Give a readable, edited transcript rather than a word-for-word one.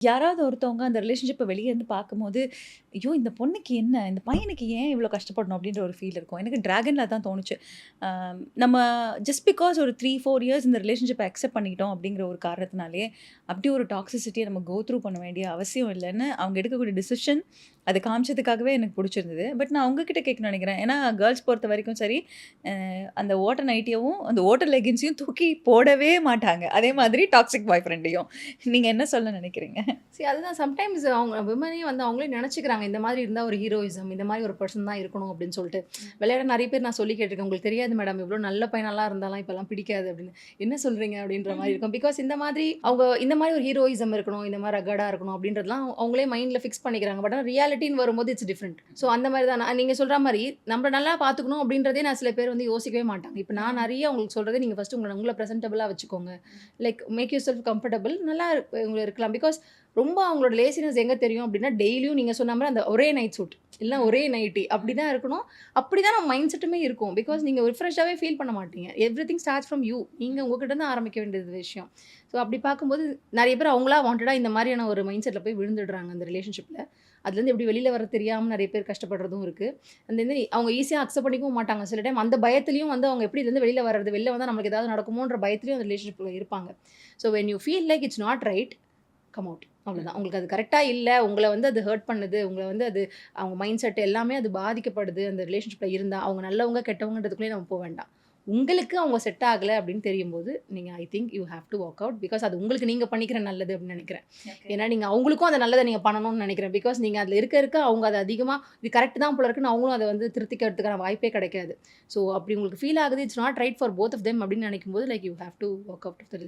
யாராவது ஒருத்தவங்க அந்த ரிலேஷன்ஷிப்ப வெளிய இருந்து பார்க்கும்போது, ஐயோ! இந்த பொண்ணுக்கு என்ன? இந்த பையனுக்கு ஏன் இவ்ளோ கஷ்டப்படணும்? அப்டின்ற ஒரு ஃபீல் இருக்கும். எனக்கு டிராகன்ல அதான் தோணுச்சு. அ நம்ம ஜஸ்ட் பிக்காஸ் ஒரு 3, 4 இயர்ஸ் இந்த ரிலேஷன்ஷிப்ப அக்செப்ட் பண்ணிக்கிட்டோம் அப்டிங்கிற ஒரு காரணத்தினாலயே, அப்டி ஒரு டாக்ஸிசிட்டிய நம்ம கோ த்ரூ பண்ண வேண்டிய அவசியம் இல்லன்னு, அவங்க எடுக்கக்கூடிய டிசிஷன் அது காமிச்சதுக்காகவே எனக்கு புடிச்சிருந்தது. பட் நான் உங்க கிட்ட கேட்கணும்னு நெனைக்கிறேன். ஏன்னா, கேர்ள்ஸ் பொறுத்தவரைக்கும் சரி, அ அந்த ஓட்ட நைட்டியவும், அந்த ஓட்ட லெகின்ஸையும் தூக்கி போடவே மாட்டாங்க. அதே மாதிரி டாக்ஸிக் பாய் ஃப்ரெண்டையும். நீங்க என்ன சொல்ல நெனைக்கிறீங்க? அதுதான் சம்டைம்ஸ் அவங்க விமனே வந்து அவங்களே நெனச்சுக்கிறாங்க. இந்த மாதிரி இருந்தா ஒரு ஹீரோயிசம், இந்த மாரி ஒரு பெர்சன் தான் இருக்கணும் அப்படின்னு சொல்லிட்டு. விளையாட நெறைய பேர் நான் சொல்லி கேட்டுருக்கேன். உங்களுக்கு தெரியாது மேடம் இவ்ளோ நல்ல பையனாலாம் இருந்தாலாம் இப்பலாம் பிடிக்காது அப்படின்னு. என்ன சொல்றீங்க? அப்படின்ற மாரி இருக்கும். பிகாஸ் இந்த மாதிரி அவங்க இந்த மாரி ஒரு ஹீரோயிசம் இருக்கணும், இந்த மாரி ரக்கடா இருக்கணும் அப்படின்றதெல்லாம் அவங்களே மைண்ட்ல ஃபிக்ஸ் பண்ணிக்கிறாங்க. பட் ஆனா ரியாலிட்டின்னு வரும்போது இட்ஸ் டிஃபரெண்ட். ஸோ அந்த மாரி தான் நீங்க சொல்ற மாரி நம்மள நல்லா பார்த்துக்கணும் அப்படின்றதே நான் சில பேர் வந்து யோசிக்கவே மாட்டாங்க. இப்ப நான் நெறைய உங்களுக்கு சொல்றதே நீங்க ஃபர்ஸ்ட் உங்கள பிரசன்டபிளா வச்சுக்கோங்க. Like make yourself comfortable நல்லா இருக்கலாம். பிகாஸ் ரொம்ப அவங்களோட லேசினஸ் எங்க தெரியும் அப்படின்னா, டெய்லியும் நீங்க சொன்ன மாரி அந்த ஒரே நைட் சூட், இல்ல ஒரே நைட்டி அப்படிதான் இருக்கணும். அப்படிதான் நம்ம மைண்ட் செட்டுமே இருக்கும். பிகாஸ் நீங்க ரிஃப்ரெஷ்ஷாவே ஃபீல் பண்ண மாட்டீங்க. Everything starts from you. நீங்க உங்ககிட்ட இருந்து ஆரம்பிக்க வேண்டியது விஷயம். ஸோ அப்படி பார்க்கும்போது நெறைய பேர் அவங்களா வாண்டடா இந்த மாரியான ஒரு மைண்ட் செட்ல போய் விழுந்துடுறாங்க அந்த ரிலேஷன்ஷிப்ல. அதுலேருந்து எப்படி வெளில வர தெரியாம நெறைய பேர் கஷ்டப்படுறதும் இருக்கு. அந்த இது அவங்க ஈஸியா அக்செப்ட் பண்ணிக்கவும் மாட்டாங்க. சில டைம் அந்த பயத்திலயும் வந்து அவங்க எப்படி இதுலருந்து வெளில வர்றது? வெளில வந்தா நமக்கு ஏதாவது நடக்குமோன்ற பயத்திலயும் அந்த ரிலேஷன்ஷிப்ல இருப்பாங்க. So when you feel like it's not right come out. அவ்வளோதான். உங்களுக்கு அது கரெக்ட்டா இல்ல. உங்கள வந்து அது ஹர்ட் பண்ணுது. உங்கள வந்து அது அவங்க மைண்ட் செட் எல்லாமே அது பாதிக்கப்படுது. அந்த ரிலேஷன்ஷிப்ல இருந்தா, அவங்க நல்லவங்க, கெட்டவங்கன்றதுக்குள்ளயே நம்ம வேண்டாம். உங்களுக்கு அவங்க செட் ஆகல அப்படின்னு தெரியும்போது, நீங்க I think you have to walk out. Because அது உங்களுக்கு நீங்க பண்ணிக்கிற நல்லது அப்படின்னு நெனைக்கிறேன். ஓகே. ஏன்னா, நீங்க அவங்களுக்கும் அந்த நல்லத நீங்க பண்ணணும்னு நெனைக்கிறேன். பிகாஸ் நீங்க அதுல இருக்க அவங்க அத அதிகமா இது கரெக்ட் தான் போல இருக்குன்னு அவங்களும் அத வந்து திருத்திக்கிறதுக்கான வாய்ப்பே கிடைக்காது. ஸோ அப்படி உங்களுக்கு ஃபீல் ஆகுது, it's not right for both of them அப்படின்னு நெனைக்கும்போது, like you have to walk out of the